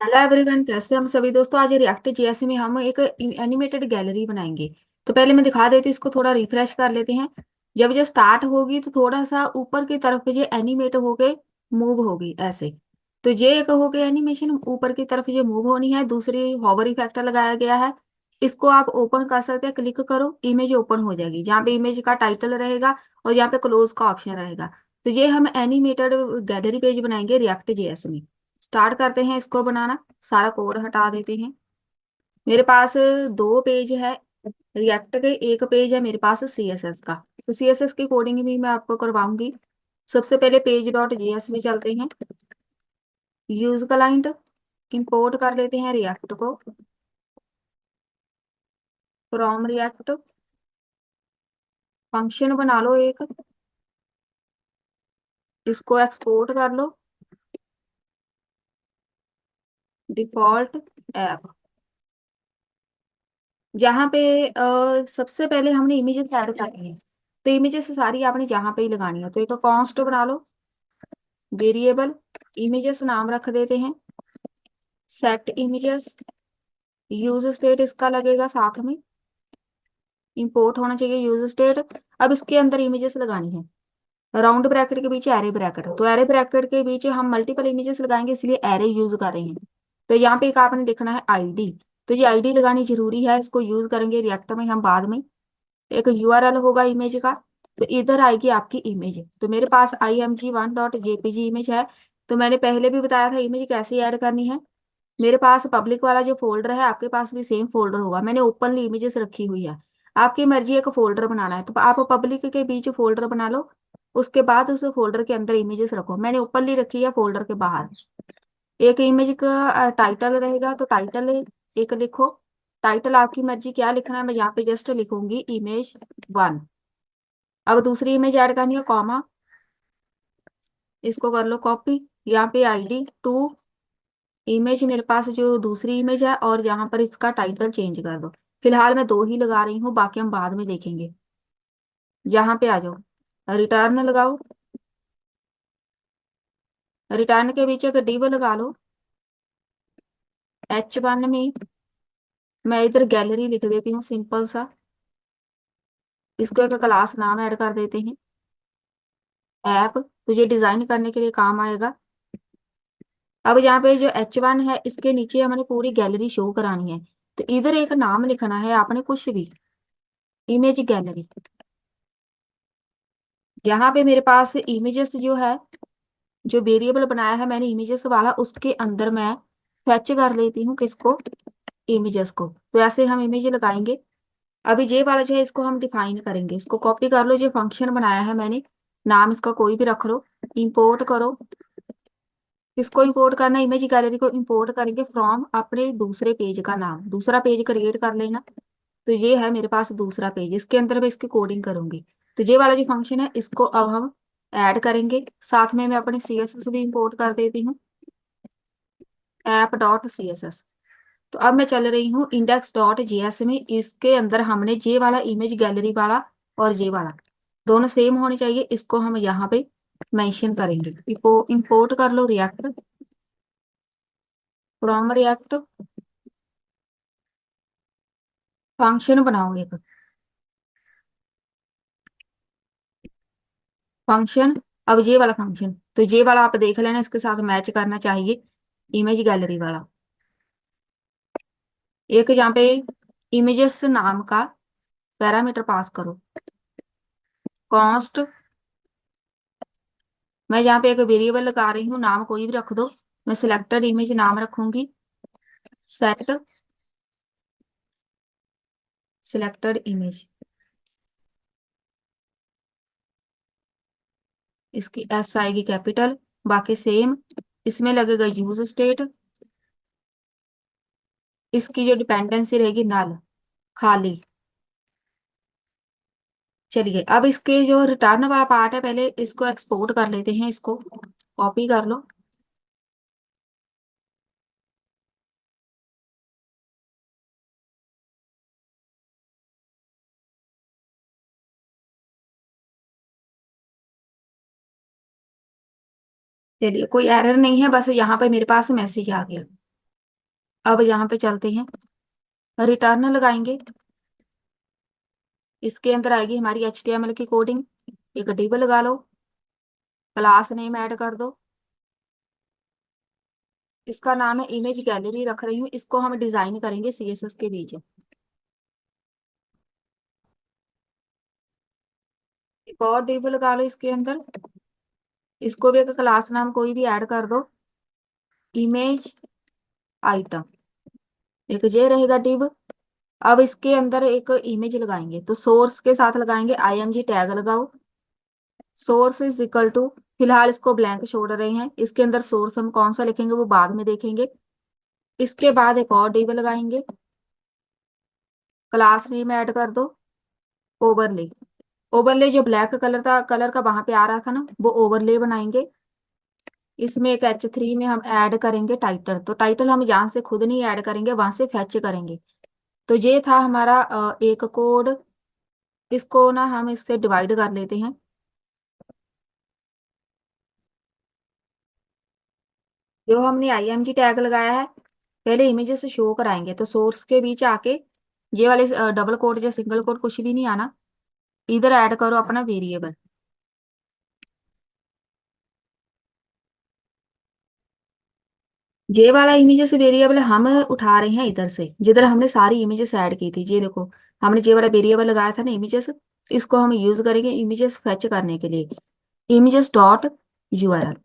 Hello everyone, कैसे हम सभी दोस्तों। आज रिएक्ट जेएसए में हम एक एनिमेटेड गैलरी बनाएंगे। तो पहले मैं दिखा देती, इसको थोड़ा रिफ्रेश कर लेते हैं। जब ये स्टार्ट होगी तो थोड़ा सा ऊपर की तरफ ये एनिमेट होके मूव होगी ऐसे। तो ये एक हो गई एनिमेशन, ऊपर की तरफ ये मूव होनी है। दूसरी हॉवर इफेक्ट लगाया गया है। इसको आप ओपन कर सकते हैं, क्लिक करो, इमेज ओपन हो जाएगी जहाँ पे इमेज का टाइटल रहेगा और यहाँ पे क्लोज का ऑप्शन रहेगा। तो ये हम एनिमेटेड गैलरी पेज बनाएंगे रिएक्ट जेएस में। स्टार्ट करते हैं इसको बनाना। सारा कोड हटा देते हैं। मेरे पास दो पेज है रिएक्ट के, एक पेज है मेरे पास सीएसएस का। तो सीएसएस की कोडिंग भी मैं आपको करवाऊंगी। सबसे पहले पेज डॉट जेएस में चलते हैं। यूज क्लाइंट इंपोर्ट कर लेते हैं रिएक्ट को फ्रॉम रिएक्ट। फंक्शन बना लो एक, इसको एक्सपोर्ट कर लो डिफॉल्ट ऐप। जहाँ पे सबसे पहले हमने इमेजेस ऐड करनी है। तो इमेजेस सारी आपने जहाँ पे ही लगानी है। तो एक कॉन्स्ट बना लो, वेरिएबल इमेजेस नाम रख देते हैं, सेट इमेजेस। यूज स्टेट इसका लगेगा साथ में, इंपोर्ट होना चाहिए यूज स्टेट। अब इसके अंदर इमेजेस लगानी है। राउंड ब्रैकेट के पीछे एरे ब्रैकेट, तो एरे ब्रैकेट के पीछे हम मल्टीपल इमेजेस लगाएंगे, इसलिए एरे यूज कर रहे हैं। तो यहाँ पे एक आपने लिखना है आईडी। तो ये आईडी लगानी जरूरी है, इसको यूज करेंगे रिएक्ट में हम बाद में। एक यूआरएल होगा इमेज का। तो इधर आएगी आपकी इमेज। तो मेरे पास img1.jpg इमेज है। तो मैंने पहले भी बताया था इमेज कैसे ऐड करनी है। मेरे पास पब्लिक वाला जो फोल्डर है, आपके पास भी सेम फोल्डर होगा। मैंने ओपनली इमेजेस रखी हुई है। आपकी मर्जी एक फोल्डर बनाना है तो आप पब्लिक के बीच फोल्डर बना लो। उसके बाद उस फोल्डर के अंदर इमेजेस रखो। मैंने ओपनली रखी है फोल्डर के बाहर। एक इमेज का टाइटल रहेगा, तो टाइटल एक लिखो। टाइटल आपकी मर्जी क्या लिखना है, मैं यहाँ पे जस्ट लिखूंगी इमेज 1। अब दूसरी इमेज ऐड करनी है, कॉमा, इसको कर लो कॉपी। यहाँ पे ID 2 इमेज मेरे पास जो दूसरी इमेज है, और यहाँ पर इसका टाइटल चेंज कर दो। फिलहाल मैं दो ही लगा रही हूँ, बाकी हम बाद में देखेंगे। यहाँ पे आ जाओ, रिटर्न लगाओ। रिटर्न के पीछे एक डिव लगा लो। H1 में मैं इधर गैलरी लिख देती हूँ सिंपल सा। इसको एक क्लास नाम ऐड कर देते हैं, ऐप। तो ये डिजाइन करने के लिए काम आएगा। अब यहाँ पे जो H1 है, इसके नीचे हमने पूरी गैलरी शो करानी है। तो इधर एक नाम लिखना है आपने कुछ भी, इमेज गैलरी। यहाँ पे मेरे पास इमेजेस जो है, जो वेरिएबल बनाया है मैंने इमेजेस वाला, उसके अंदर मैं फैच कर लेती हूँ किसको, इमेजेस को। तो ऐसे हम इमेज लगाएंगे। अभी ये वाला जो है, इसको हम डिफाइन करेंगे। इसको कॉपी कर लो, जो फंक्शन बनाया है मैंने, नाम इसका कोई भी रख लो। इंपोर्ट करो। किसको इंपोर्ट करना है, इमेज गैलरी को इंपोर्ट करेंगे फ्रॉम अपने दूसरे पेज का नाम। दूसरा पेज क्रिएट कर लेना। तो ये है मेरे पास दूसरा पेज, इसके अंदर मैं इसकी कोडिंग करूंगी। तो ये वाला जो फंक्शन है, इसको अब हम ऐड करेंगे। साथ में मैं अपने CSS भी इंपोर्ट कर देती हूँ, app.css। तो अब मैं चल रही हूँ index.js में। इसके अंदर हमने ये वाला इमेज गैलरी वाला और ये वाला दोनों सेम होने चाहिए, इसको हम यहाँ पे मेंशन करेंगे। इंपोर्ट कर लो रिएक्ट फ्रॉम रिएक्ट। फंक्शन बनाओ एक, फंक्शन। अब ये वाला फंक्शन, तो ये वाला आप देख लेना, इसके साथ मैच करना चाहिए इमेज गैलरी वाला। एक यहाँ पे इमेजेस नाम का पैरामीटर पास करो, कॉन्स्ट। मैं यहाँ पे एक वेरिएबल लगा रही हूँ, नाम कोई भी रख दो। मैं सिलेक्टेड इमेज नाम रखूंगी, सेट सिलेक्टेड इमेज। इसकी S आएगी कैपिटल, बाकी सेम। इसमें लगेगा यूज स्टेट। इसकी जो डिपेंडेंसी रहेगी नल, खाली। चलिए, अब इसके जो रिटर्न वाला पार्ट है, पहले इसको एक्सपोर्ट कर लेते हैं। इसको कॉपी कर लो। चलिए, कोई एरर नहीं है, बस यहाँ पे मेरे पास मैसेज आ गया। अब यहाँ पे चलते हैं, रिटर्न लगाएंगे। इसके अंदर आएगी हमारी HTML की कोडिंग। एक डिव लगा लो, क्लास नेम ऐड कर दो। इसका नाम है इमेज गैलरी रख रही हूँ, इसको हम डिजाइन करेंगे CSS के बीच। एक और डिव लगा लो इसके अंदर, इसको भी एक क्लास नाम कोई भी ऐड कर दो, इमेज आइटम। एक ये रहेगा डिव। अब इसके अंदर एक इमेज लगाएंगे, तो सोर्स के साथ लगाएंगे img टैग लगाओ। सोर्स इज इक्वल टू, फिलहाल इसको ब्लैंक छोड़ रहे हैं, इसके अंदर सोर्स हम कौन सा लिखेंगे वो बाद में देखेंगे। इसके बाद एक और डिव लगाएंगे, क्लास नेम ऐड कर दो, ओवरले। ओवरले जो ब्लैक कलर का वहां पे आ रहा था ना, वो ओवरले बनाएंगे। इसमें एक H3 में हम ऐड करेंगे टाइटल, तो टाइटल हम यहाँ से खुद नहीं ऐड करेंगे, वहां से फैच करेंगे। तो ये था हमारा एक कोड। इसको ना हम इससे डिवाइड कर लेते हैं। जो हमने img टैग लगाया है, पहले इमेजेस शो कराएंगे, तो सोर्स के बीच आके ये वाले डबल कोट या सिंगल कोट कुछ भी नहीं आना, इधर ऐड करो अपना वेरिएबल। ये वाला इमेजेस वेरिएबल हम उठा रहे हैं इधर से, जिधर हमने सारी इमेजेस ऐड की थी। ये देखो, हमने ये वाला वेरिएबल लगाया था ना इमेजेस, इसको हम यूज करेंगे इमेजेस फेच करने के लिए। इमेजेस डॉट यूआरएल,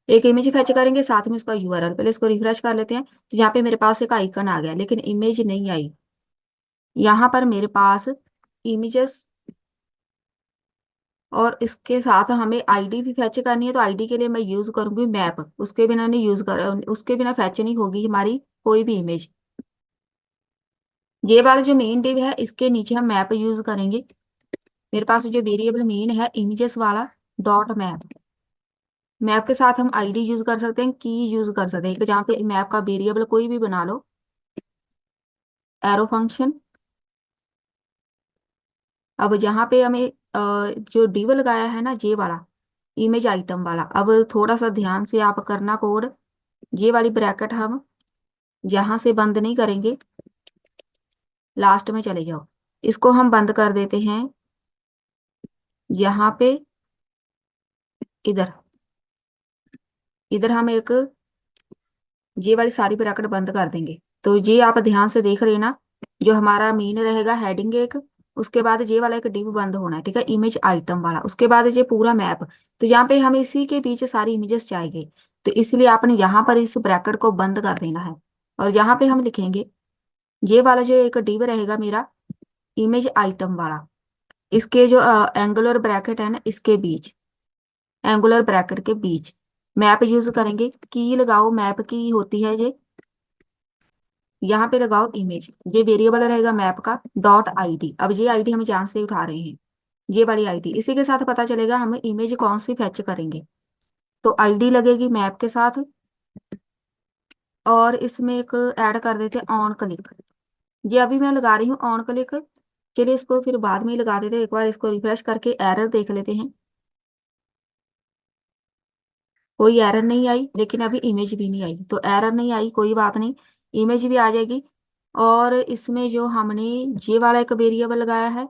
एक इमेज फेच करेंगे, साथ में इसका यूआरएल। पहले इसको रिफ्रेश कर लेते हैं, तो यहाँ पे मेरे पास एक आइकन आ गया, लेकिन इमेज नहीं आई। यहाँ पर मेरे पास इमेजेस, और इसके साथ हमें आईडी भी फैच करनी है, तो आईडी के लिए मैं यूज करूंगी मैप। उसके बिना फैच नहीं होगी हमारी कोई भी इमेज। ये वाला जो मेन डिव है, इसके नीचे हम मैप यूज करेंगे। मेरे पास जो वेरिएबल मेन है इमेजेस वाला, डॉट मैप। मैप के साथ हम आईडी यूज कर सकते हैं, की यूज कर सकते हैं, जहाँ पे मैप का वेरिएबल कोई भी बना लो, एरो फंक्शन। अब जहाँ पे हमें जो डिव लगाया है ना, ये वाला इमेज आइटम वाला, अब थोड़ा सा ध्यान से आप करना कोड। ये वाली ब्रैकेट हम यहाँ से बंद नहीं करेंगे, लास्ट में चले जाओ। इसको हम बंद कर देते हैं यहाँ पे, इधर। इधर हम एक ये वाली सारी ब्रैकेट बंद कर देंगे। तो ये आप ध्यान से देख रहे ना, जो हमारा मेन रहेगा हेडिंग एक, उसके बाद ये वाला एक डिव बंद होना है, ठीक है, इमेज आइटम वाला। उसके बाद ये पूरा मैप। तो यहाँ पे हमें इसी के पीछे सारी इमेजेस चाहिए, तो इसलिए आपने यहाँ पर इस ब्रैकेट को बंद कर देना है। और यहाँ पे हम लिखेंगे ये वाला जो एक डिव रहेगा मेरा, इमेज आइटम वाला, इसके जो एंगुलर ब्रैकेट है ना, इसके बीच, एंगुलर ब्रैकेट के बीच मैप यूज करेंगे। की लगाओ, मैप की होती है ये, यहाँ पे लगाओ इमेज। ये वेरिएबल रहेगा मैप का, डॉट आईडी। अब ये आईडी हम जहाँ से उठा रहे हैं, ये वाली आईडी, इसी के साथ पता चलेगा हमें इमेज कौन सी फैच करेंगे। तो आईडी लगेगी मैप के साथ। और इसमें एक ऐड कर देते हैं ऑन क्लिक। ये अभी मैं लगा रही हूँ ऑन क्लिक, चलिए इसको फिर बाद में ही लगा देते हैं। एक बार इसको रिफ्रेश करके एरर देख लेते हैं। कोई एरर नहीं आई, लेकिन अभी इमेज भी नहीं आई, तो एरर नहीं आई कोई बात नहीं, इमेज भी आ जाएगी। और इसमें जो हमने ये वाला एक वेरिएबल लगाया है,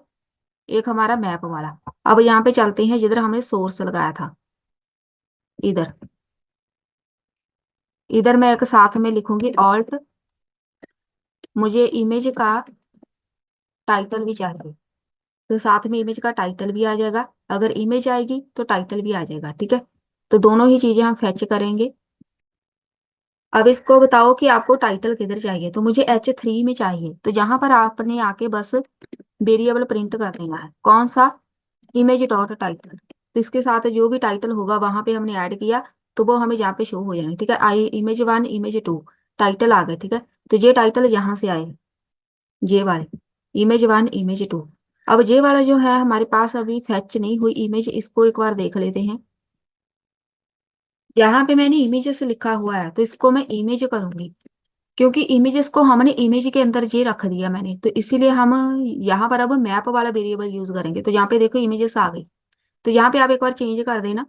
एक हमारा मैप वाला। अब यहाँ पे चलते हैं जिधर हमने सोर्स लगाया था, इधर। इधर मैं एक साथ में लिखूंगी ऑल्ट, मुझे इमेज का टाइटल भी चाहिए, तो साथ में इमेज का टाइटल भी आ जाएगा। अगर इमेज आएगी तो टाइटल भी आ जाएगा, ठीक है। तो दोनों ही चीजें हम फेच करेंगे। अब इसको बताओ कि आपको टाइटल किधर चाहिए, तो मुझे H3 में चाहिए। तो जहां पर आपने आके बस वेरिएबल प्रिंट कर देना है, कौन सा, इमेज डॉट टाइटल। तो इसके साथ जो भी टाइटल होगा वहां पे हमने ऐड किया, तो वो हमें यहाँ पे शो हो जाएंगे, ठीक है। आई इमेज 1 इमेज 2 टाइटल आ गए, ठीक है। तो ये टाइटल यहाँ से आए, ये वाले इमेज 1 इमेज 2। अब ये वाला जो है हमारे पास अभी फैच नहीं हुई इमेज, इसको एक बार देख लेते हैं। यहाँ पे मैंने इमेजेस लिखा हुआ है, तो इसको मैं इमेज करूंगी, क्योंकि इमेजेस को हमने इमेज के अंदर ये रख दिया मैंने, तो इसीलिए हम यहाँ पर अब मैप वाला वेरिएबल यूज करेंगे। तो यहाँ पे देखो इमेजेस आ गई, तो यहाँ पे आप एक बार चेंज कर देना,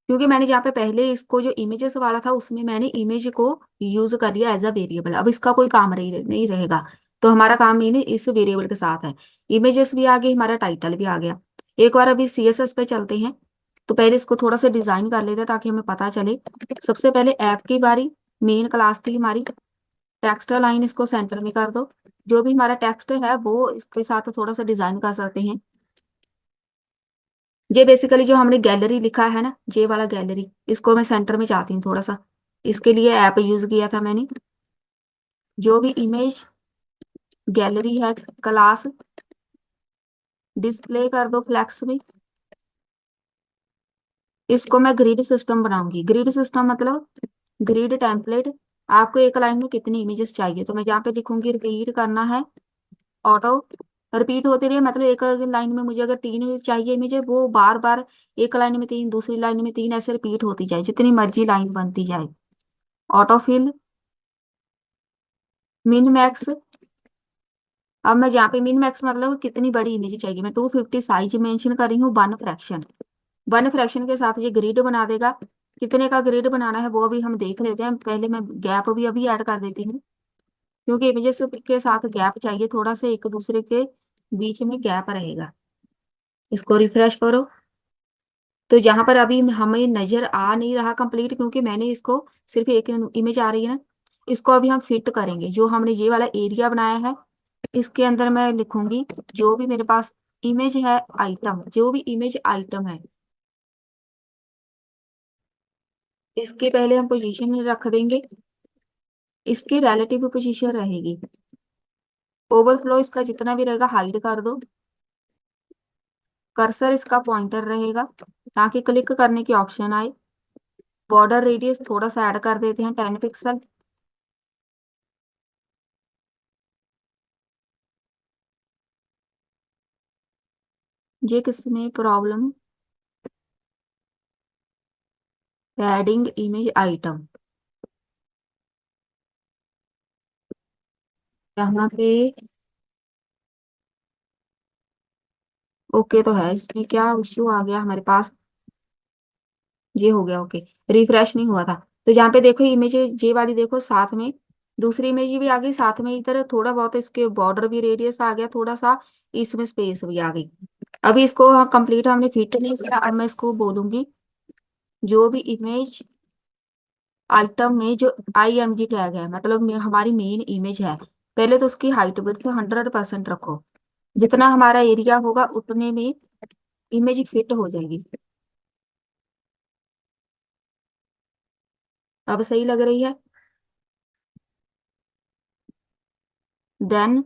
क्योंकि मैंने जहाँ पे पहले इसको जो इमेजेस वाला था उसमें मैंने इमेज को यूज कर लिया एज अ वेरिएबल, अब इसका कोई काम नहीं रहेगा। तो हमारा काम ही नहीं इस वेरिएबल के साथ है। इमेजेस भी आ गई, हमारा टाइटल भी आ गया। एक बार अभी सीएसएस पे चलते हैं। तो पहले इसको थोड़ा सा डिजाइन कर लेते हैं ताकि हमें पता चले। सबसे पहले ऐप की बारी। मेन क्लास थी हमारी। टेक्स्ट लाइन इसको सेंटर में कर दो। जो भी हमारा टेक्स्ट है वो इसके साथ थोड़ा सा डिजाइन कर सकते हैं। ये बेसिकली जो हमने गैलरी लिखा है ना, जे वाला गैलरी, इसको मैं सेंटर में चाहती हूँ थोड़ा सा। इसके लिए ऐप यूज किया था मैंने। जो भी इमेज गैलरी है क्लास, डिस्प्ले कर दो फ्लेक्स में। इसको मैं ग्रिड सिस्टम बनाऊंगी। ग्रिड सिस्टम मतलब ग्रिड टेम्पलेट। आपको एक लाइन में कितनी इमेजेस चाहिए, तो मैं यहाँ पे लिखूंगी रिपीट करना है। ऑटो रिपीट होती रही, मतलब एक लाइन में मुझे अगर 3 चाहिए इमेज, वो बार बार एक लाइन में 3, दूसरी लाइन में 3, ऐसे रिपीट होती जाए जितनी मर्जी लाइन बनती जाए। Auto fill. Min max. अब मैं जहाँ पे मिन मैक्स मतलब कितनी बड़ी इमेज चाहिए, मैं 250 साइज मेंशन कर रही हूँ। 1 फ्रैक्शन। 1 फ्रैक्शन के साथ ये ग्रिड बना देगा। कितने का ग्रिड बनाना है वो अभी हम देख लेते हैं। पहले मैं गैप भी अभी ऐड कर देती हूँ, क्योंकि इमेजेस के साथ गैप चाहिए, थोड़ा सा एक दूसरे के बीच में गैप रहेगा। इसको रिफ्रेश करो। तो जहां पर अभी हमें नजर आ नहीं रहा कंप्लीट, क्योंकि मैंने इसको सिर्फ एक इमेज आ रही है ना। इसको अभी हम फिट करेंगे। जो हमने ये वाला एरिया बनाया है, इसके अंदर मैं लिखूंगी जो भी मेरे पास इमेज है आइटम, जो भी इमेज आइटम है, इसके पहले हम पोजीशन रख देंगे। इसकी रिलेटिव पोजीशन रहेगी। ओवरफ्लो इसका जितना भी रहेगा हाइड कर दो। कर्सर इसका पॉइंटर रहेगा ताकि क्लिक करने की ऑप्शन आए। बॉर्डर रेडियस थोड़ा सा ऐड कर देते हैं, 10 पिक्सल। ये किसमें प्रॉब्लम, एडिंग इमेज आइटम, यहाँ पे ओके तो है। इसमें क्या इश्यू आ गया हमारे पास, ये हो गया ओके। रिफ्रेश नहीं हुआ था। तो जहाँ पे देखो इमेज ये वाली देखो, साथ में दूसरी इमेज भी आ गई, साथ में इधर थोड़ा बहुत इसके बॉर्डर भी रेडियस आ गया थोड़ा सा, इसमें स्पेस भी आ गई। अभी इसको कंप्लीट हमने फिट नहीं किया। अब मैं इसको बोलूंगी जो भी इमेज आइटम में जो IMG टैग है, मतलब हमारी मेन इमेज है, पहले तो उसकी हाइट विड्थ 100% रखो। जितना हमारा एरिया होगा उतने में इमेज फिट हो जाएगी। अब सही लग रही है। देन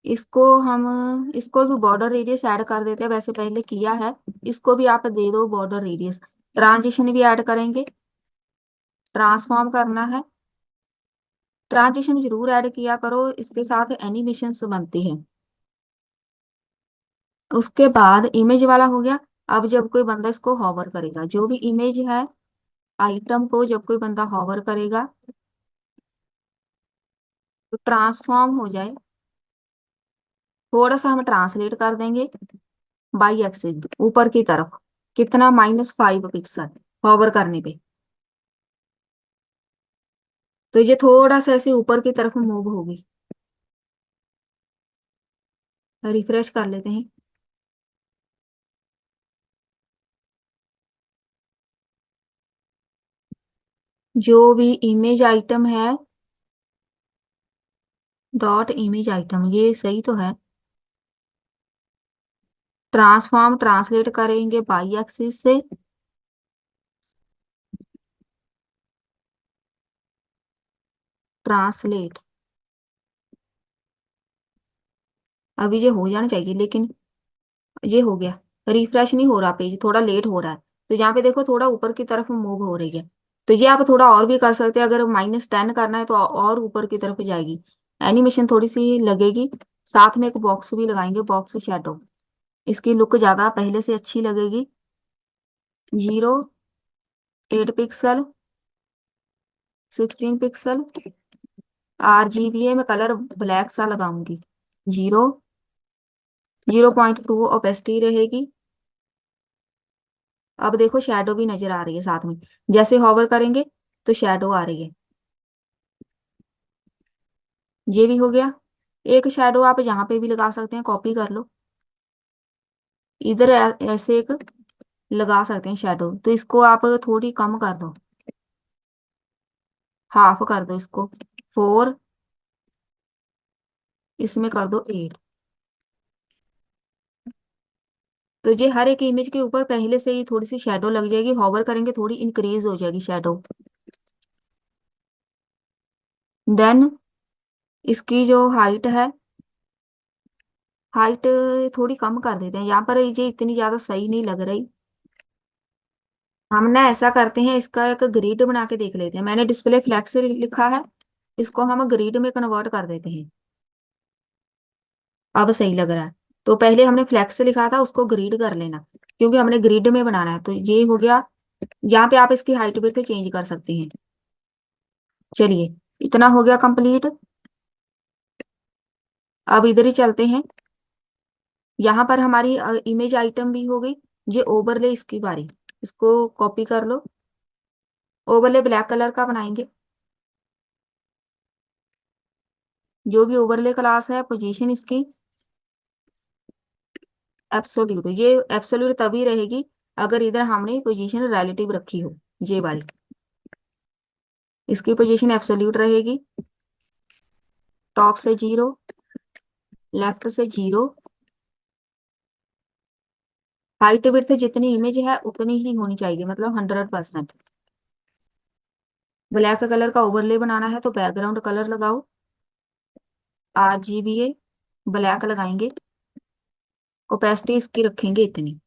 इसको हम इसको भी बॉर्डर रेडियस ऐड कर देते हैं, वैसे पहले किया है। इसको भी आप दे दो बॉर्डर रेडियस। ट्रांजिशन भी ऐड करेंगे। ट्रांसफॉर्म करना है। ट्रांजिशन जरूर ऐड किया करो, इसके साथ एनिमेशंस बनती है। उसके बाद इमेज वाला हो गया। अब जब कोई बंदा इसको हॉवर करेगा, जो भी इमेज है आइटम को जब कोई बंदा हॉवर करेगा तो ट्रांसफॉर्म हो जाए। थोड़ा सा हम ट्रांसलेट कर देंगे बाई एक्सिस ऊपर की तरफ। कितना, -5 पिक्सल हॉवर करने पे। तो ये थोड़ा सा ऐसे ऊपर की तरफ मूव होगी। रिफ्रेश कर लेते हैं। जो भी इमेज आइटम है, डॉट इमेज आइटम, ये सही तो है। ट्रांसफॉर्म ट्रांसलेट करेंगे बाई एक्सिस से। ट्रांसलेट। अभी ये हो जाना चाहिए, लेकिन ये हो गया। रिफ्रेश नहीं हो रहा, पेज थोड़ा लेट हो रहा है। तो यहाँ पे देखो थोड़ा ऊपर की तरफ मूव हो रही है। तो ये आप थोड़ा और भी कर सकते हैं, अगर -10 करना है तो और ऊपर की तरफ जाएगी। एनिमेशन थोड़ी सी लगेगी। साथ में एक बॉक्स भी लगाएंगे, बॉक्स शेडो। इसकी लुक ज्यादा पहले से अच्छी लगेगी। 0, 8 पिक्सल, 16 पिक्सल। RGBA में कलर ब्लैक सा लगाऊंगी। 0, 0.2 ओपेसिटी रहेगी। अब देखो शैडो भी नजर आ रही है साथ में, जैसे हॉवर करेंगे तो शैडो आ रही है। ये भी हो गया। एक शैडो आप यहाँ पे भी लगा सकते हैं, कॉपी कर लो। इधर ऐसे एक लगा सकते हैं शैडो, तो इसको आप थोड़ी कम कर दो, हाफ कर दो इसको, 4, इसमें कर दो 8। तो ये हर एक इमेज के ऊपर पहले से ही थोड़ी सी शेडो लग जाएगी, हॉवर करेंगे थोड़ी इंक्रीज हो जाएगी शेडो। देन इसकी जो हाइट है, हाइट थोड़ी कम कर देते हैं, यहाँ पर ये इतनी ज्यादा सही नहीं लग रही। हम ना ऐसा करते हैं, इसका एक ग्रिड बना के देख लेते हैं। मैंने डिस्प्ले फ्लेक्स लिखा है, इसको हम ग्रिड में कन्वर्ट कर देते हैं। अब सही लग रहा है। तो पहले हमने फ्लेक्स लिखा था, उसको ग्रिड कर लेना, क्योंकि हमने ग्रिड में बनाना है। तो ये हो गया। यहाँ पे आप इसकी हाइट भी तो चेंज कर सकते हैं। चलिए, इतना हो गया कंप्लीट। अब इधर ही चलते हैं। यहाँ पर हमारी इमेज आइटम भी हो गई। ये ओवरले इसकी बारी, इसको कॉपी कर लो। ओवरले ब्लैक कलर का बनाएंगे। जो भी ओवरले क्लास है, पोजीशन इसकी एब्सोल्यूट। ये एब्सोल्यूट तभी रहेगी अगर इधर हमने पोजीशन रिलेटिव रखी हो। ये वाली, इसकी पोजीशन एब्सोल्यूट रहेगी। टॉप से 0, लेफ्ट से 0। हाइट विड्थ जितनी इमेज है उतनी ही होनी चाहिए, मतलब 100%। ब्लैक कलर का ओवरले बनाना है तो बैकग्राउंड कलर लगाओ, RGBA ब्लैक लगाएंगे। ओपेसिटी इसकी रखेंगे इतनी।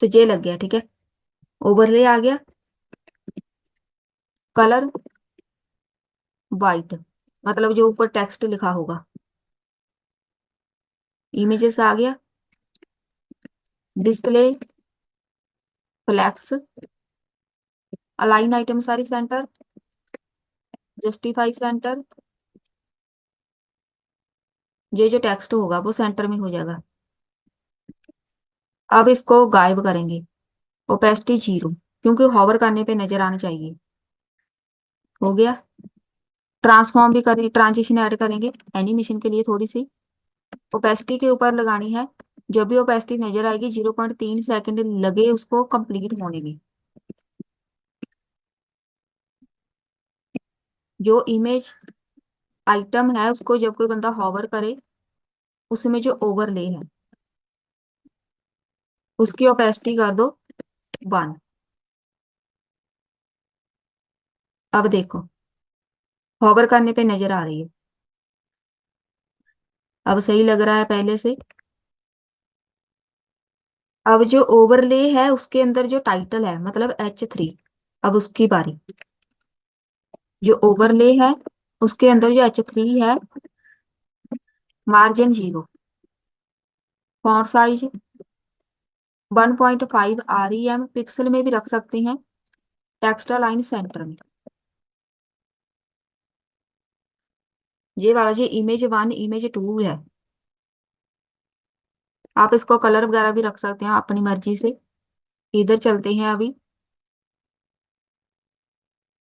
तो ये लग गया, ठीक है। ओवरले आ गया। कलर वाइट, मतलब जो ऊपर टेक्स्ट लिखा होगा। इमेजेस आ गया। डिस्प्ले फ्लैक्स, अलाइन आइटम सारी सेंटर, जस्टिफाई सेंटर। ये जो टेक्स्ट होगा वो सेंटर में हो जाएगा। अब इसको गायब करेंगे। ओपेसिटी 0, क्योंकि हॉवर करने पे नजर आना चाहिए। हो गया। ट्रांसफॉर्म भी करें, ट्रांजिशन ऐड करेंगे एनिमेशन के लिए थोड़ी सी। ओपेसिटी के ऊपर लगानी है। जब भी ओपेसिटी नजर आएगी, 0.3 सेकंड लगे उसको कंप्लीट होने में। जो इमेज आइटम है उसको जब कोई बंदा हॉवर करे, उसमें जो ओवरले है उसकी ओपेसिटी कर दो 1। अब देखो, हॉवर करने पे नजर आ रही है। अब सही लग रहा है पहले से। अब जो ओवरले है उसके अंदर जो टाइटल है, मतलब H3, अब उसकी बारी। जो ओवरले है उसके अंदर जो H3 है, margin 0, font size 1.5 REM, pixel में भी रख सकते हैं। टेक्स्ट लाइन सेंटर में। ये वाला जो इमेज 1 इमेज 2 है, आप इसको कलर वगैरह भी रख सकते हैं अपनी मर्जी से। इधर चलते हैं अभी।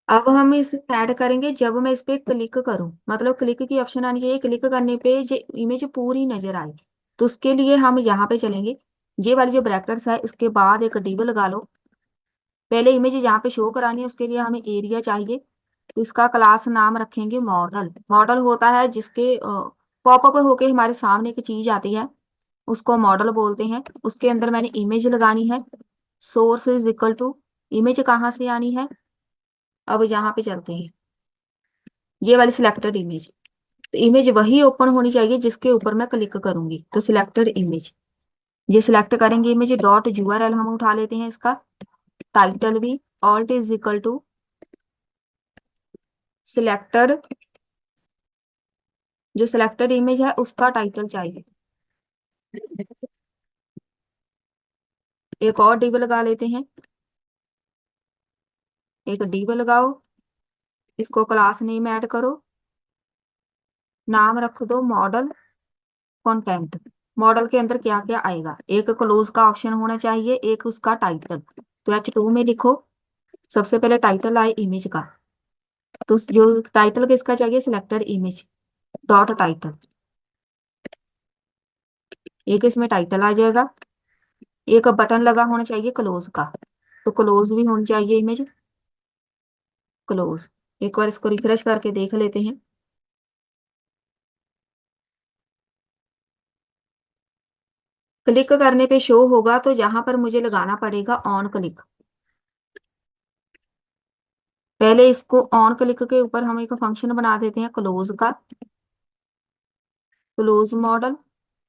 अब हम इस ऐड करेंगे जब मैं इस पे क्लिक करूं, मतलब क्लिक की ऑप्शन आनी चाहिए। क्लिक करने पे ये इमेज पूरी नजर आए, तो उसके लिए हम यहाँ पे चलेंगे। ये वाली जो ब्रैकेट्स है इसके बाद एक डिव लगा लो। पहले इमेज यहाँ पे शो करानी है, उसके लिए हमें एरिया चाहिए। तो इसका क्लास नाम रखेंगे मॉडल। मॉडल होता है जिसके पॉपअप होके हमारे सामने एक चीज आती है, उसको मॉडल बोलते हैं। उसके अंदर मैंने इमेज लगानी है। Source is equal to, image कहाँ से आनी है। अब यहाँ पे चलते हैं। ये वाली सिलेक्टेड इमेज, तो इमेज वही ओपन होनी चाहिए जिसके ऊपर मैं क्लिक करूंगी। तो सिलेक्टेड इमेज, ये सिलेक्ट करेंगे इमेज। .url हम उठा लेते हैं इसका। टाइटल भी alt is equal to selected, जो सिलेक्टेड इमेज है उसका टाइटल चाहिए। एक और डिव लगा लेते हैं। एक डिव लगाओ, इसको क्लास नेम ऐड करो, नाम रख दो मॉडल कंटेंट। मॉडल के अंदर क्या क्या आएगा, एक क्लोज का ऑप्शन होना चाहिए, एक उसका टाइटल। तो H2 में लिखो, सबसे पहले टाइटल आए इमेज का, तो जो टाइटल किसका चाहिए, सिलेक्टेड इमेज डॉट टाइटल, एक इसमें टाइटल आ जाएगा। एक बटन लगा होना चाहिए क्लोज का, तो क्लोज भी होनी चाहिए इमेज क्लोज। एक बार इसको रिफ्रेश करके देख लेते हैं। क्लिक करने पे शो होगा, तो जहां पर मुझे लगाना पड़ेगा ऑन क्लिक। पहले इसको ऑन क्लिक के ऊपर हम एक फंक्शन बना देते हैं क्लोज का, क्लोज मॉडल।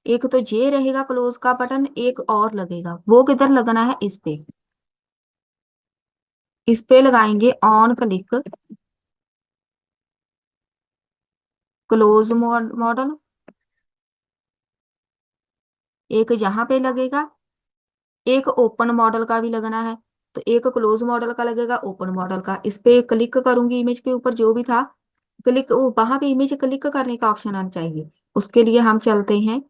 एक तो ये रहेगा क्लोज का बटन, एक और लगेगा, वो किधर लगना है, इस पे, इस पे लगाएंगे ऑन क्लिक क्लोज मॉडल। एक जहां पे लगेगा, एक ओपन मॉडल का भी लगना है, तो एक क्लोज मॉडल का लगेगा, ओपन मॉडल का। इस पे क्लिक करूंगी इमेज के ऊपर जो भी था, क्लिक वो वहां पे इमेज क्लिक करने का ऑप्शन आना चाहिए। उसके लिए हम चलते हैं,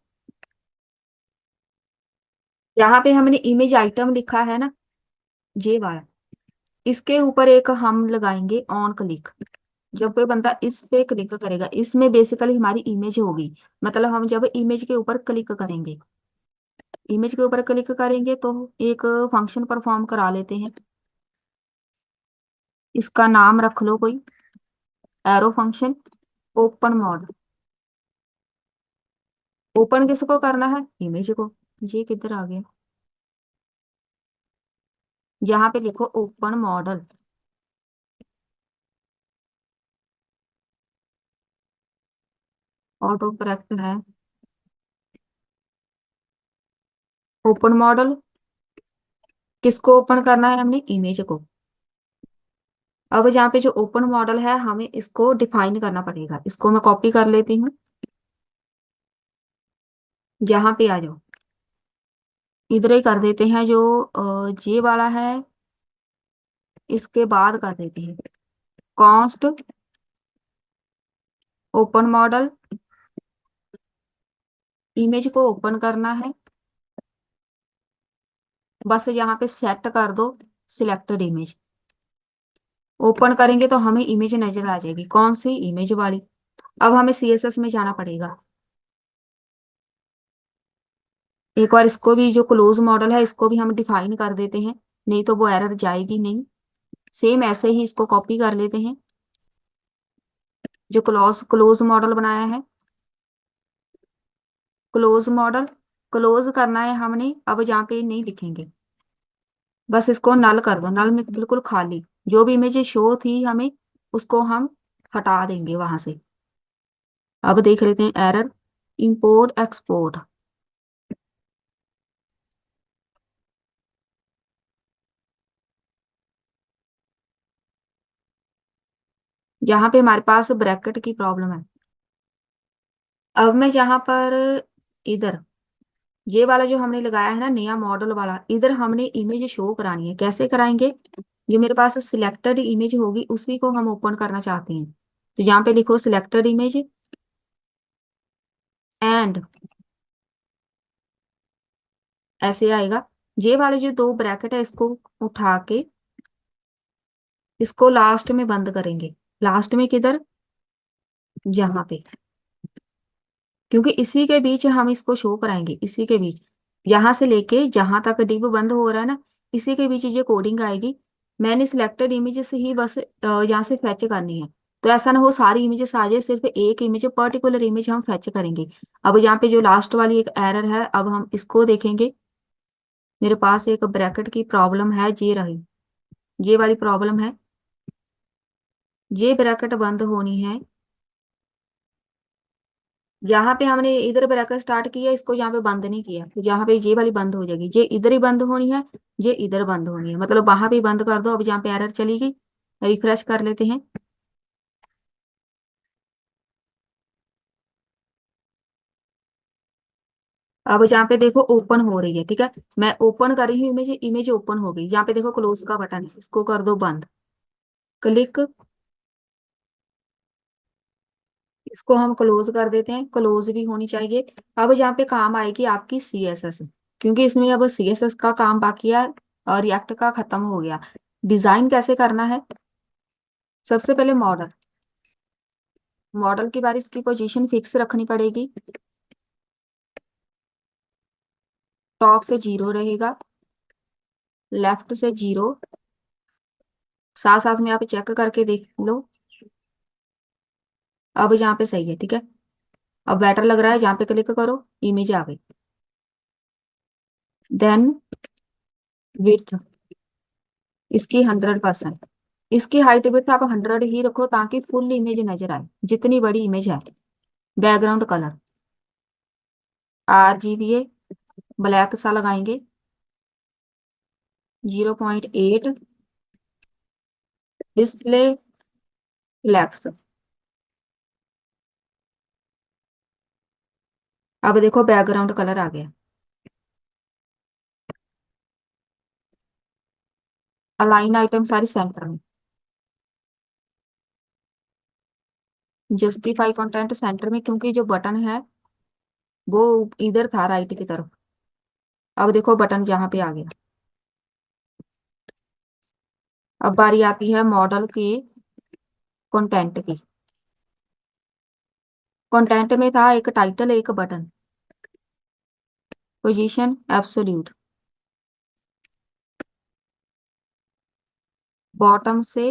यहाँ पे हमने इमेज आइटम लिखा है ना, ये वाला, इसके ऊपर एक हम लगाएंगे ऑन क्लिक। जब कोई बंदा इस पे क्लिक करेगा, इसमें बेसिकली हमारी इमेज होगी, मतलब हम जब इमेज के ऊपर क्लिक करेंगे, इमेज के ऊपर क्लिक करेंगे तो एक फंक्शन परफॉर्म करा लेते हैं। इसका नाम रख लो कोई, arrow function open mod. Open किसको करना है, इमेज को। ये किधर आ गया, यहाँ पे लिखो ओपन मॉडल। ऑटो करेक्ट है, ओपन मॉडल। किसको ओपन करना है, हमने इमेज को। अब यहाँ पे जो ओपन मॉडल है, हमें इसको डिफाइन करना पड़ेगा। इसको मैं कॉपी कर लेती हूँ, यहाँ पे आ जाओ, इधर ही कर देते हैं, जो ये वाला है, इसके बाद कर देते हैं कॉन्स्ट ओपन मॉडल। इमेज को ओपन करना है, बस यहाँ पे सेट कर दो सिलेक्टेड इमेज। ओपन करेंगे तो हमें इमेज नजर आ जाएगी, कौन सी, इमेज वाली। अब हमें CSS में जाना पड़ेगा। एक बार इसको भी, जो क्लोज मॉडल है, इसको भी हम डिफाइन कर देते हैं, नहीं तो वो एरर जाएगी नहीं। सेम ऐसे ही इसको कॉपी कर लेते हैं, जो क्लोज क्लोज मॉडल बनाया है, क्लोज मॉडल। क्लोज करना है हमने, अब जहाँ पे नहीं लिखेंगे, बस इसको नल कर दो, नल में बिल्कुल खाली, जो भी इमेज शो थी हमें, उसको हम हटा देंगे वहां से। अब देख लेते हैं एरर, इंपोर्ट एक्सपोर्ट। यहाँ पे हमारे पास ब्रैकेट की प्रॉब्लम है। अब मैं जहाँ पर, इधर ये वाला जो हमने लगाया है ना नया मॉडल वाला, इधर हमने इमेज शो करानी है। कैसे कराएंगे, जो मेरे पास सिलेक्टेड इमेज होगी उसी को हम ओपन करना चाहते हैं। तो यहाँ पे लिखो सिलेक्टेड इमेज एंड, ऐसे आएगा। ये वाले जो दो ब्रैकेट है, इसको उठा के इसको लास्ट में बंद करेंगे। लास्ट में किधर, यहाँ पे, क्योंकि इसी के बीच हम इसको शो कराएंगे, इसी के बीच, यहाँ से लेके जहां तक डिव बंद हो रहा है ना, इसी के बीच ये कोडिंग आएगी। मैंने सिलेक्टेड इमेज से ही बस यहाँ से फैच करनी है, तो ऐसा ना हो सारी इमेजेस आ जाए, सिर्फ एक इमेज, पर्टिकुलर इमेज हम फैच करेंगे। अब यहाँ पे जो लास्ट वाली एक एरर है, अब हम इसको देखेंगे। मेरे पास एक ब्रैकेट की प्रॉब्लम है, ये रही, ये वाली प्रॉब्लम है। ये ब्रैकेट बंद होनी है, यहाँ पे हमने इधर ब्रैकेट स्टार्ट किया, इसको यहाँ पे बंद नहीं किया, तो यहाँ पे ये वाली बंद हो जाएगी। ये इधर ही बंद होनी है, ये इधर बंद होनी है, मतलब वहां पे बंद कर दो। अब यहाँ पे एरर चली गई, रिफ्रेश कर लेते हैं। अब जहाँ पे देखो ओपन हो रही है, ठीक है, मैं ओपन कर रही हूँ इमेज, इमेज ओपन हो गई। यहाँ पे देखो क्लोज का बटन है, इसको कर दो बंद, क्लिक। इसको हम क्लोज कर देते हैं, क्लोज भी होनी चाहिए। अब यहाँ पे काम आएगी आपकी सी एस एस, क्योंकि इसमें अब सी एस एस का काम बाकी है और रिएक्ट का खत्म हो गया। डिजाइन कैसे करना है? सबसे पहले मॉडल, मॉडल की बार इसकी पोजीशन फिक्स रखनी पड़ेगी। टॉप से 0 रहेगा, लेफ्ट से 0, साथ साथ में आप चेक करके देख लो। अब यहाँ पे सही है, ठीक है। अब बेटर लग रहा है, जहाँ पे क्लिक करो इमेज आ गई। देन विड्थ इसकी 100%। इसकी हाइट विड्थ आप 100 ही रखो ताकि फुल इमेज नजर आए, जितनी बड़ी इमेज है। बैकग्राउंड कलर RGBA ब्लैक सा लगाएंगे, 0.8। Display flex. अब देखो बैकग्राउंड कलर आ गया। अलाइन आइटम सारी सेंटर में। जस्टिफाई कंटेंट सेंटर में, क्योंकि जो बटन है वो इधर था राइट की तरफ। अब देखो बटन जहाँ पे आ गया। अब बारी आती है मॉडल के कंटेंट की। कंटेंट में था एक टाइटल एक बटन। पोजीशन एब्सोल्यूट, बॉटम से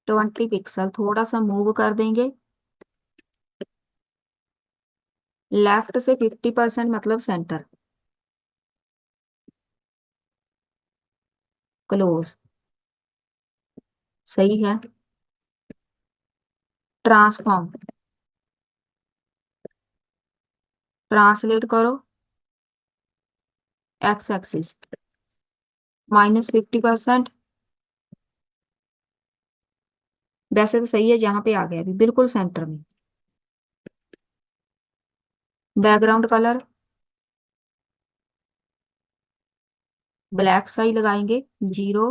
20 पिक्सल थोड़ा सा मूव कर देंगे, लेफ्ट से 50% मतलब सेंटर। क्लोज, सही है। ट्रांसफॉर्म, ट्रांसलेट करो एक्स एक्सिस, -50%। वैसे तो सही है, जहां पे आ गया अभी बिल्कुल सेंटर में। बैकग्राउंड कलर ब्लैक सा ही लगाएंगे, 0।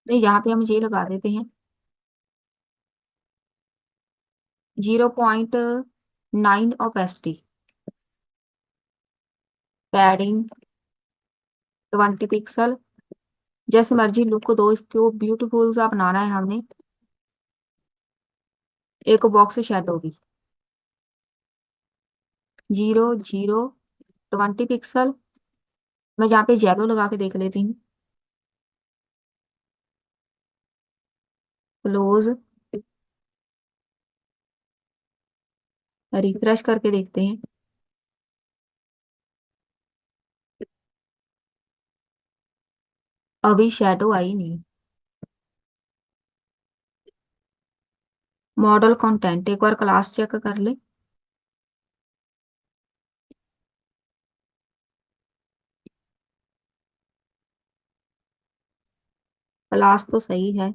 नहीं, यहाँ पे हम ये लगा देते हैं, 0.9 ओपेसिटी। Padding 20 pixel. जैसे मर्जी लुक दो इसको, ब्यूटीफुल सा बनाना है हमने। एक बॉक्स शेडो भी, 0, 0, 20 पिक्सल। मैं जहाँ पे जेलो लगा के देख लेती हूँ। क्लोज, रिफ्रेश करके देखते हैं। अभी शेडो आई नहीं। मॉडल कंटेंट एक बार क्लास चेक कर ले। क्लास तो सही है।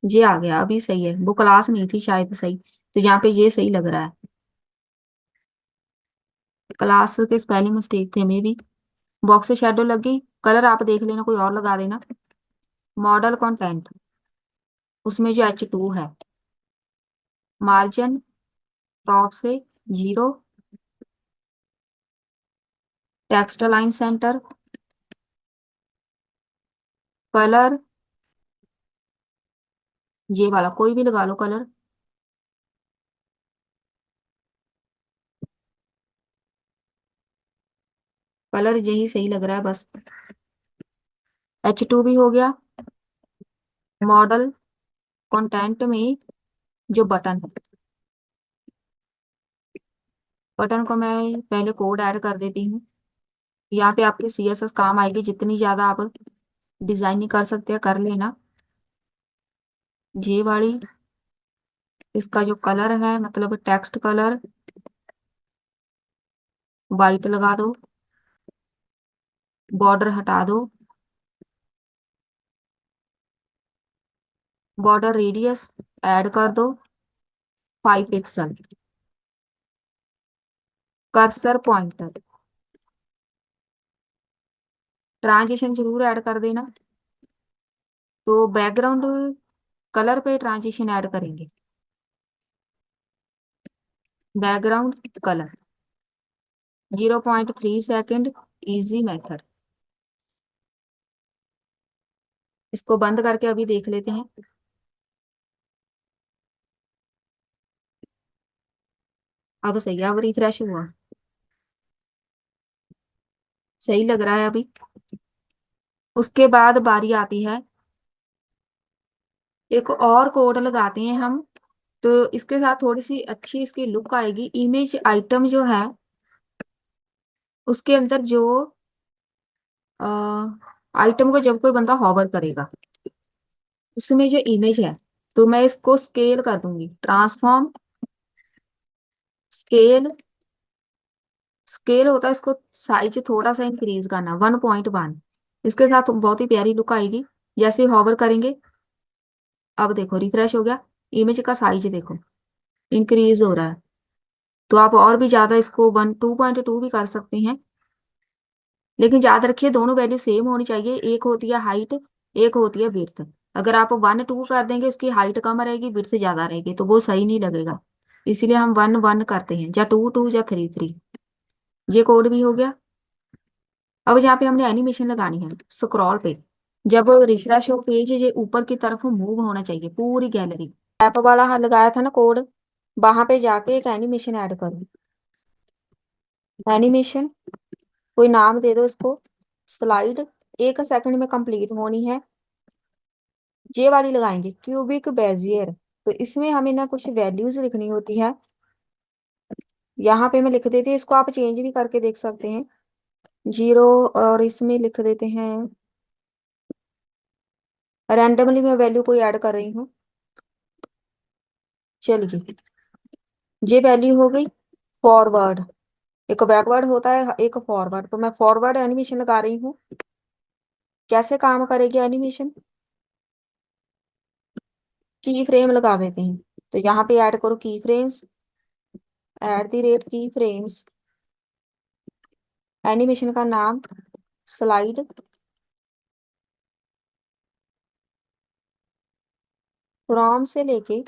ये आ गया, अभी सही है। वो क्लास नहीं थी शायद सही, तो यहाँ पे ये सही लग रहा है। क्लास के स्पेलिंग मिस्टेक थे मे बी। बॉक्स से शेडो लग गई, कलर आप देख लेना, कोई और लगा देना। मॉडल कंटेंट उसमें जो H2 है, मार्जिन टॉप से 0, टेक्स्ट लाइन सेंटर। कलर ये वाला कोई भी लगा लो कलर। कलर यही सही लग रहा है बस। H2 भी हो गया। मॉडल कंटेंट में जो बटन है, बटन को मैं पहले कोड ऐड कर देती हूँ। यहाँ पे आपकी CSS काम आएगी, जितनी ज्यादा आप डिजाइनिंग कर सकते हैं कर लेना। ये वाली, इसका जो कलर है मतलब टेक्स्ट कलर वाइट लगा दो, बॉर्डर हटा दो, बॉर्डर रेडियस ऐड कर दो 5 पिक्सल। कर्सर पॉइंटर, ट्रांजिशन जरूर ऐड कर देना। तो बैकग्राउंड कलर पे ट्रांजिशन ऐड करेंगे। Background colour 0.3 second, easy method. इसको बंद करके अभी देख लेते हैं। अब सही है, अब रिफ्रेश हुआ, सही लग रहा है अभी। उसके बाद बारी आती है, एक और कोड लगाते हैं हम। तो इसके साथ थोड़ी सी अच्छी इसकी लुक आएगी। इमेज आइटम जो है उसके अंदर जो आइटम को जब कोई बंदा हॉवर करेगा उसमें जो इमेज है, तो मैं इसको स्केल कर दूंगी। ट्रांसफॉर्म स्केल, स्केल होता है इसको साइज थोड़ा सा इंक्रीज करना, 1.1। इसके साथ बहुत ही प्यारी लुक आएगी। जैसे हॉवर करेंगे, अब देखो रिफ्रेश हो गया, इमेज का साइज देखो इंक्रीज हो रहा है। तो आप और भी ज्यादा इसको 2.2 भी कर सकते हैं, लेकिन याद रखिए दोनों वैल्यू सेम होनी चाहिए। एक होती है हाइट, एक होती है विड्थ। अगर आप 1 2 कर देंगे, इसकी हाइट कम रहेगी, विड्थ ज्यादा रहेगी, तो वो सही नहीं लगेगा। इसीलिए हम 1 1 करते हैं, या 2 2 या 3 3। ये कोड भी हो गया। अब यहाँ पे हमने एनिमेशन लगानी है स्क्रॉल पे। जब रिफ्रेश हो पेज, ये ऊपर की तरफ मूव होना चाहिए पूरी गैलरी। ऐप वाला लगाया था ना कोड, वहां पे जाके एक एनिमेशन ऐड करो। एनिमेशन, कोई नाम दे दो इसको, स्लाइड। 1 सेकंड में कंप्लीट होनी है। ये वाली लगाएंगे क्यूबिक बेजियर। तो इसमें हमें ना कुछ वैल्यूज लिखनी होती है। यहाँ पे मैं लिख देती हूँ, इसको आप चेंज भी करके देख सकते हैं। 0, और इसमें लिख देते हैं रैंडमली, मैं वैल्यू कोई ऐड कर रही हूँ। चलिए, ये वैल्यू हो गई फॉरवर्ड। एक बैकवर्ड होता है, एक फॉरवर्ड, तो मैं फॉरवर्ड एनिमेशन लगा रही हूँ। कैसे काम करेगी एनिमेशन, की फ्रेम लगा देते हैं। तो यहाँ पे ऐड करो की फ्रेम्स, @ की फ्रेम्स। एनिमेशन का नाम स्लाइड। फ्रॉम से लेके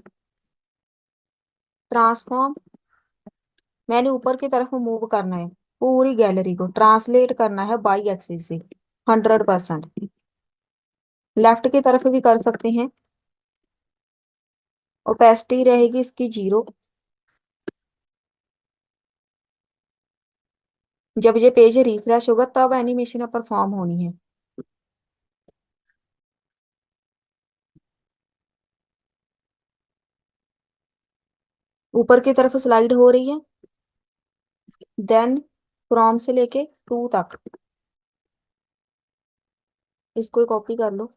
ट्रांसफॉर्म, मैंने ऊपर की तरफ मूव करना है। पूरी गैलरी को ट्रांसलेट करना है बाई एक्सिस से 100%। लेफ्ट की तरफ भी कर सकते हैं। ओपेसिटी रहेगी इसकी 0। जब ये पेज रिफ्रेश होगा तब एनिमेशन परफॉर्म होनी है। ऊपर की तरफ स्लाइड हो रही है, देन फ्रॉम से लेके टू तक। इसको कॉपी कर लो,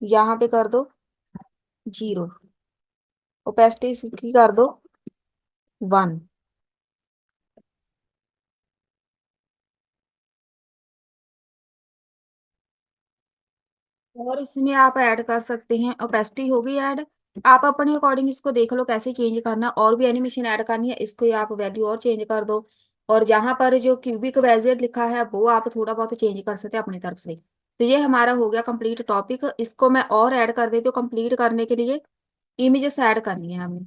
यहाँ पे कर दो 0। ओपेसिटी की कर दो 1। और इसमें आप ऐड कर सकते हैं, ओपेसिटी हो गई ऐड। आप अपने अकॉर्डिंग इसको देख लो कैसे चेंज करना है। और भी एनिमेशन ऐड करनी है, इसको ही आप वैल्यू और चेंज कर दो। और जहां पर जो क्यूबिक बेजियर लिखा है वो आप थोड़ा बहुत चेंज कर सकते हैं अपनी तरफ से। तो ये हमारा हो गया कंप्लीट टॉपिक। इसको मैं और ऐड कर देती हूँ। कंप्लीट करने के लिए इमेजेस ऐड करनी है हमें,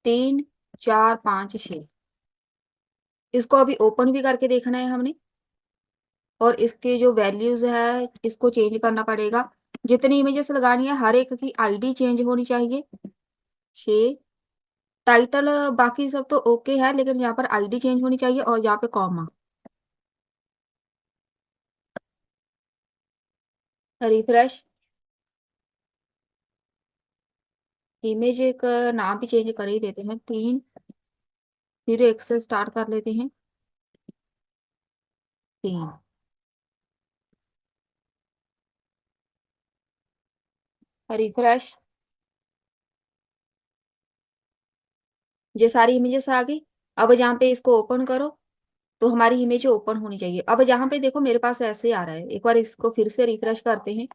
3 4 5 6। इसको अभी ओपन भी करके देखना है हमने। और इसके जो वैल्यूज है इसको चेंज करना पड़ेगा। जितनी इमेजेस लगानी है हर एक की आईडी चेंज होनी चाहिए। 6 टाइटल, बाकी सब तो ओके है, लेकिन यहाँ पर आईडी चेंज होनी चाहिए और यहाँ पे कॉमा। रिफ्रेश, इमेज एक नाम भी चेंज कर ही देते हैं, 3। फिर एक से स्टार्ट कर लेते हैं, 3। रिफ्रेश, ये सारी इमेजेस आ गई। अब जहाँ पे इसको ओपन करो तो हमारी इमेज ओपन होनी चाहिए। अब जहाँ पे देखो मेरे पास ऐसे आ रहा है, एक बार इसको फिर से रिफ्रेश करते हैं।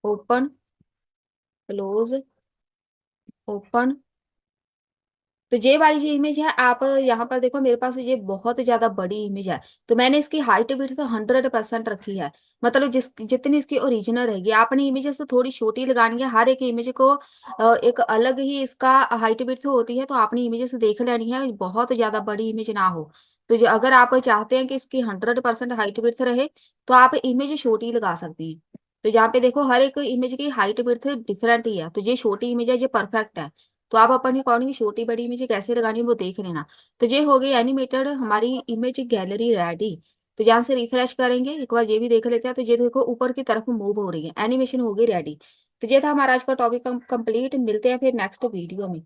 ओपन, क्लोज, ओपन, तो ये वाली जो इमेज है, आप यहाँ पर देखो मेरे पास ये बहुत ज्यादा बड़ी इमेज है, तो मैंने इसकी हाइट विड्थ 100% रखी है। मतलब जिस जितनी इसकी ओरिजिनल रहेगी, आपने इमेज से थोड़ी छोटी लगानी है। हर एक इमेज को एक अलग ही इसका हाइट विड्थ होती है, तो आपने इमेज से देख लेनी है, बहुत ज्यादा बड़ी इमेज ना हो। तो जो अगर आप चाहते हैं कि इसकी 100% हाइट विड्थ रहे, तो आप इमेज छोटी लगा सकती हैं। तो यहाँ पे देखो हर एक इमेज की हाइट विड्थ डिफरेंट ही है, तो ये छोटी इमेज है, ये परफेक्ट है। तो आप अपने अकॉर्डिंग छोटी बड़ी इमेज कैसे लगानी है वो देख लेना। तो ये हो गई एनिमेटेड हमारी इमेज गैलरी रेडी। तो यहाँ से रिफ्रेश करेंगे, एक बार ये भी देख लेते हैं। तो ये देखो ऊपर की तरफ मूव हो रही है, एनिमेशन हो गई रेडी। तो ये था हमारा आज का टॉपिक कंप्लीट। मिलते हैं फिर नेक्स्ट वीडियो में।